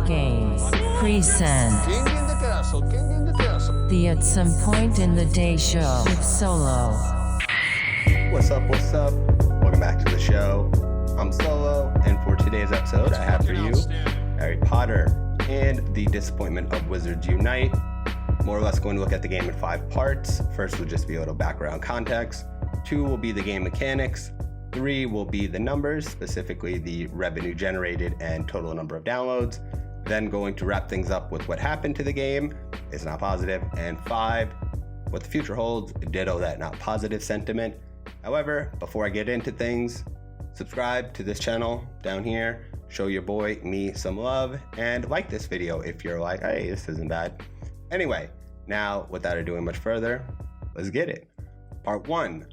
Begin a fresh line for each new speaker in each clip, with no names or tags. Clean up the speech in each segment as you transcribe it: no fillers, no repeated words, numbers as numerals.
Games present the At Some Point in the Day show with Solo.
What's up? Welcome back to the show. I'm Solo, and for today's episode, I have for you Harry Potter and the Disappointment of Wizards Unite. More or less going to look at the game in 5 parts. First will just be a little background context. 2 will be the game mechanics. 3 will be the numbers, specifically the revenue generated and total number of downloads. Then going to wrap things up with what happened to the game, it's not positive. And 5, what the future holds, ditto that not positive sentiment. However, before I get into things, subscribe to this channel down here, show your boy, me some love, and like this video if you're like, hey, this isn't bad. Anyway, now without doing much further, let's get it. Part 1.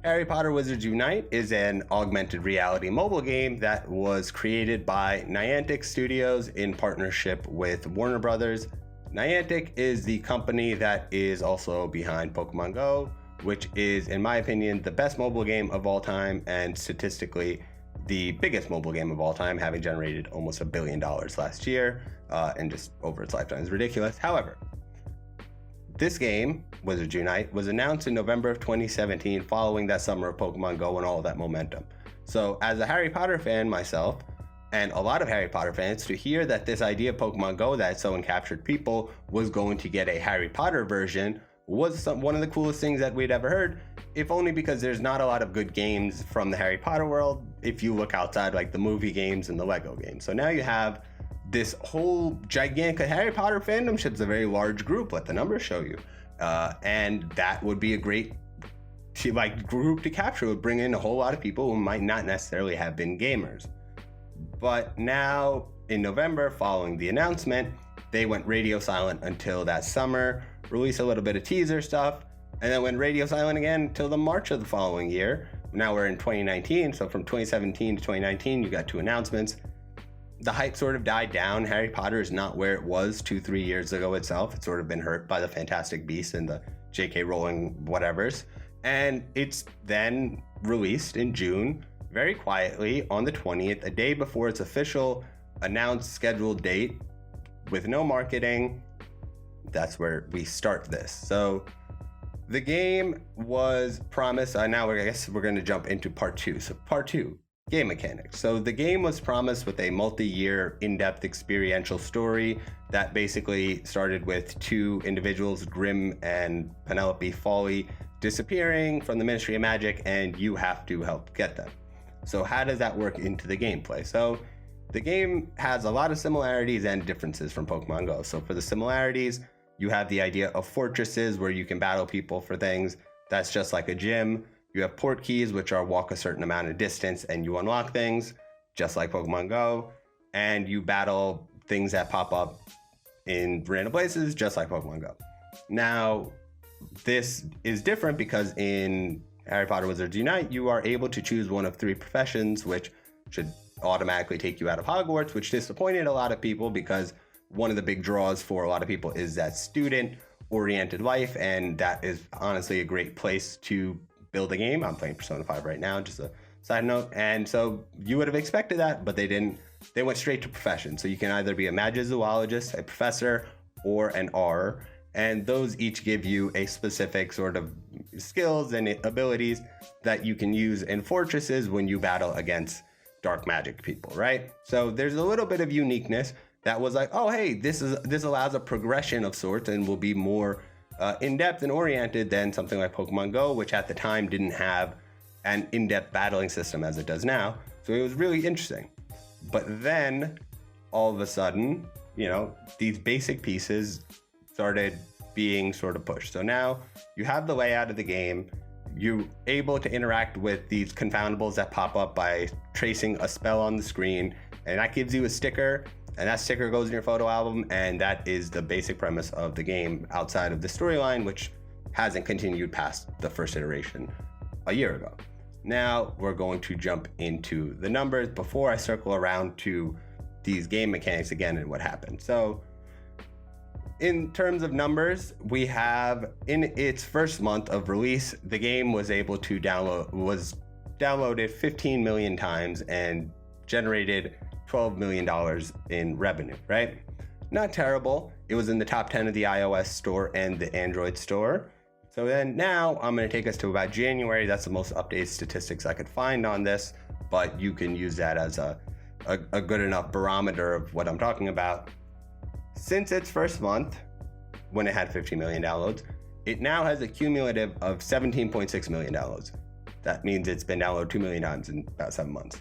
Harry Potter Wizards Unite is an augmented reality mobile game that was created by Niantic Studios in partnership with Warner Brothers. Niantic is the company that is also behind Pokemon Go, which is, in my opinion, the best mobile game of all time and statistically the biggest mobile game of all time, having generated almost $1 billion last year and just over its lifetime is ridiculous. However, this game, Wizards Unite, was announced in November of 2017 following that summer of Pokemon Go and all of that momentum. So as a Harry Potter fan myself, and a lot of Harry Potter fans, to hear that this idea of Pokemon Go that so encaptured people was going to get a Harry Potter version was one of the coolest things that we'd ever heard, if only because there's not a lot of good games from the Harry Potter world if you look outside like the movie games and the Lego games. So now you have this whole gigantic Harry Potter fandom. It's a very large group, let the numbers show you. And that would be a great group to capture. It would bring in a whole lot of people who might not necessarily have been gamers. But now in November, following the announcement, they went radio silent until that summer, released a little bit of teaser stuff, and then went radio silent again until the March of the following year. Now we're in 2019, so from 2017 to 2019, you got 2 announcements. The hype sort of died down. Harry Potter is not where it was 2-3 years ago itself. It's sort of been hurt by the Fantastic Beasts and the J.K. Rowling whatevers. And it's then released in June, very quietly, on the 20th, a day before its official announced scheduled date, with no marketing. That's where we start this. So the game was promised. Now I guess we're going to jump into part 2. So part 2. Game mechanics. So the game was promised with a multi-year, in-depth experiential story that basically started with 2 individuals, Grim and Penelope Foley, disappearing from the Ministry of Magic, and you have to help get them. So how does that work into the gameplay? So the game has a lot of similarities and differences from Pokemon Go. So for the similarities, you have the idea of fortresses where you can battle people for things. That's just like a gym. You have port keys, which are walk a certain amount of distance and you unlock things, just like Pokemon Go. And you battle things that pop up in random places, just like Pokemon Go. Now, this is different because in Harry Potter Wizards Unite, you are able to choose one of 3 professions, which should automatically take you out of Hogwarts, which disappointed a lot of people because one of the big draws for a lot of people is that student-oriented life, and that is honestly a great place to build a game. I'm playing Persona 5 right now, just a side note. And so you would have expected that, but they didn't. They went straight to profession. So you can either be a magizoologist, a professor, or an R. And those each give you a specific sort of skills and abilities that you can use in fortresses when you battle against dark magic people, right? So there's a little bit of uniqueness that was like, oh, hey, this allows a progression of sorts and will be more in-depth and oriented than something like Pokemon Go, which at the time didn't have an in-depth battling system as it does now. So it was really interesting. But then all of a sudden, these basic pieces started being sort of pushed. So now you have the layout of the game. You're able to interact with these confoundables that pop up by tracing a spell on the screen, and that gives you a sticker. And that sticker goes in your photo album, and that is the basic premise of the game outside of the storyline, which hasn't continued past the first iteration a year ago. Now we're going to jump into the numbers before I circle around to these game mechanics again and what happened. So in terms of numbers, we have in its first month of release, the game was able to downloaded 15 million times and generated $12 million in revenue, right? Not terrible. It was in the top 10 of the iOS store and the Android store. So then now I'm going to take us to about January. That's the most updated statistics I could find on this, but you can use that as a good enough barometer of what I'm talking about. Since its first month, when it had 50 million downloads, it now has a cumulative of 17.6 million downloads. That means it's been downloaded 2 million times in about 7 months.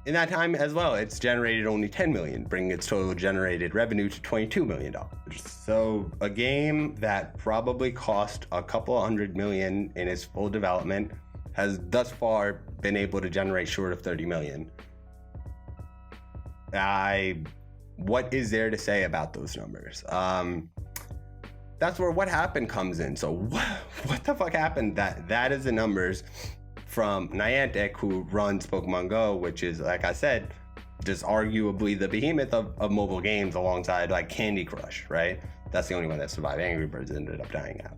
In that time as well, it's generated only 10 million, bringing its total generated revenue to $22 million. So a game that probably cost a couple $100 million in its full development has thus far been able to generate short of 30 million. What is there to say about those numbers? That's where what happened comes in. So what the fuck happened? That is the numbers from Niantic, who runs Pokemon Go, which is, like I said, just arguably the behemoth of mobile games alongside like Candy Crush, right? That's the only one that survived. Angry Birds ended up dying out.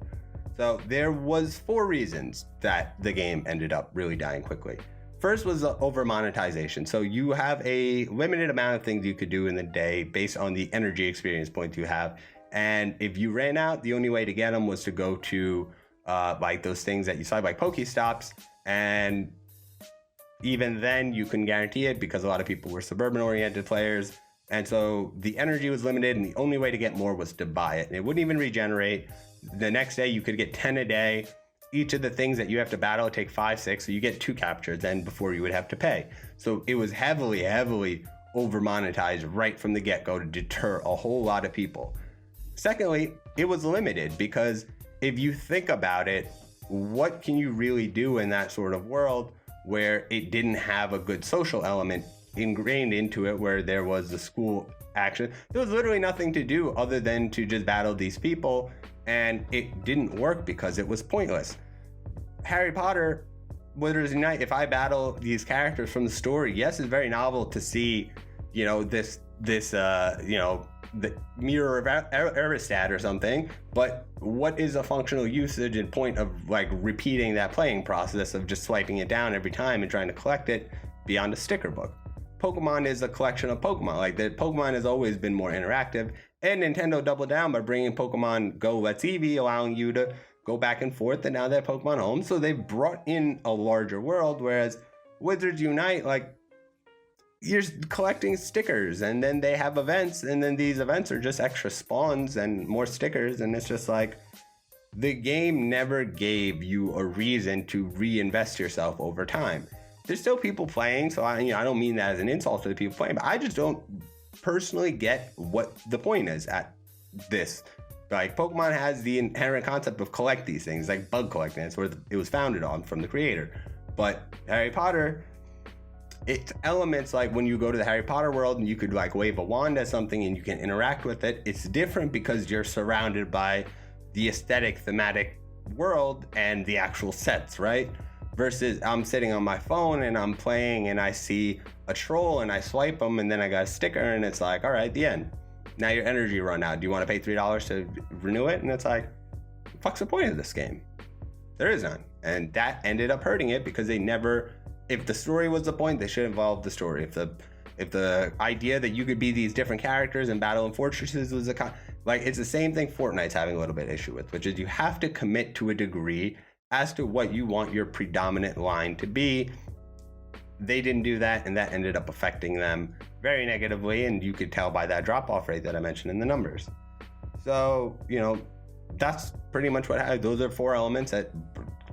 So there was 4 reasons that the game ended up really dying quickly. First was the over monetization. So you have a limited amount of things you could do in the day based on the energy experience points you have. And if you ran out, the only way to get them was to go to like those things that you saw, like Pokestops. And even then you couldn't guarantee it because a lot of people were suburban oriented players. And so the energy was limited and the only way to get more was to buy it. And it wouldn't even regenerate. The next day you could get 10 a day. Each of the things that you have to battle take 5, 6. So you get 2 captures then before you would have to pay. So it was heavily over monetized right from the get-go to deter a whole lot of people. Secondly, it was limited because if you think about it, what can you really do in that sort of world where it didn't have a good social element ingrained into it, where there was the school action? There was literally nothing to do other than to just battle these people, and it didn't work because it was pointless. Harry Potter, Wizards Unite, if I battle these characters from the story, yes, it's very novel to see, you know, this you know, the mirror of Eristat or something, but what is a functional usage and point of like repeating that playing process of just swiping it down every time and trying to collect it beyond a sticker book? Pokemon is a collection of Pokemon. Like, the Pokemon has always been more interactive, and Nintendo doubled down by bringing Pokemon Go Let's Eevee, allowing you to go back and forth, and now they have Pokemon Home. So they've brought in a larger world, whereas Wizards Unite, like, you're collecting stickers, and then they have events, and then these events are just extra spawns and more stickers, and it's just like, the game never gave you a reason to reinvest yourself over time. There's still people playing, so I don't mean that as an insult to the people playing, but I just don't personally get what the point is at this. Like, Pokemon has the inherent concept of collect these things, like bug collecting. That's where it was founded on from the creator. But Harry Potter, it's elements like when you go to the Harry Potter world and you could like wave a wand at something and you can interact with it. It's different because you're surrounded by the aesthetic, thematic world and the actual sets, right? Versus I'm sitting on my phone and I'm playing and I see a troll and I swipe them and then I got a sticker and it's like, all right, the end. Now your energy run out. Do you want to pay $3 to renew it? And it's like, fuck's the point of this game? There is none. And that ended up hurting it because they never, if the story was the point, they should involve the story. If the idea that you could be these different characters and battle in fortresses was like, it's the same thing Fortnite's having a little bit of issue with, which is you have to commit to a degree as to what you want your predominant line to be. They didn't do that, and that ended up affecting them very negatively, and you could tell by that drop-off rate that I mentioned in the numbers. So, that's pretty much what those are 4 elements that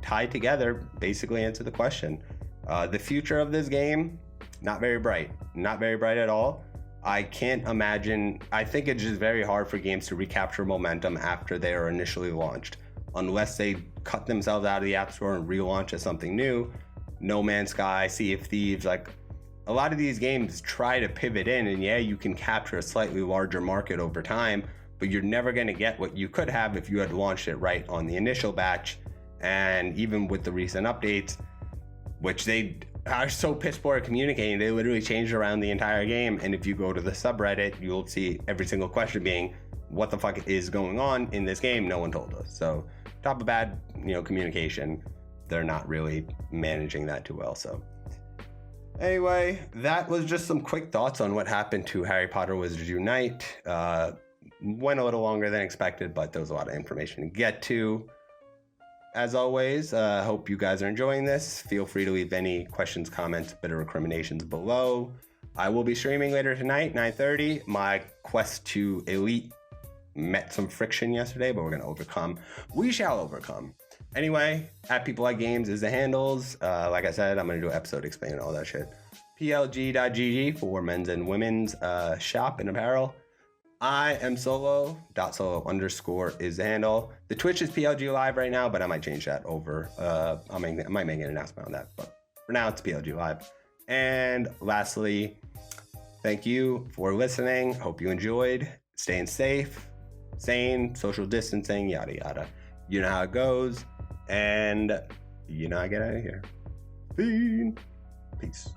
tied together basically answer the question. The future of this game, not very bright at all. I can't imagine, I think it's just very hard for games to recapture momentum after they are initially launched, unless they cut themselves out of the App Store and relaunch as something new. No Man's Sky, Sea of Thieves, like a lot of these games try to pivot in, and yeah, you can capture a slightly larger market over time, but you're never going to get what you could have if you had launched it right on the initial batch. And even with the recent updates, which they are so piss poor at communicating, they literally changed around the entire game. And if you go to the subreddit, you'll see every single question being, what the fuck is going on in this game? No one told us. So top of bad, communication, they're not really managing that too well. So Anyway, that was just some quick thoughts on what happened to Harry Potter Wizards Unite. Went a little longer than expected, but there was a lot of information to get to. As always, hope you guys are enjoying this. Feel free to leave any questions, comments, bitter recriminations below. I will be streaming later tonight, 9:30. My quest to Elite met some friction yesterday, but we're going to overcome. We shall overcome. Anyway, @PeopleLikeGames is the handles. Like I said, I'm going to do an episode explaining all that shit. PLG.GG for men's and women's shop and apparel. I am Solo. .solo_ is the handle. The Twitch is PLG Live right now, but I might change that over. I might make an announcement on that, but for now it's PLG Live. And lastly, thank you for listening. Hope you enjoyed. Staying safe, sane, social distancing, yada yada. You know how it goes, and you know I get out of here. Peace.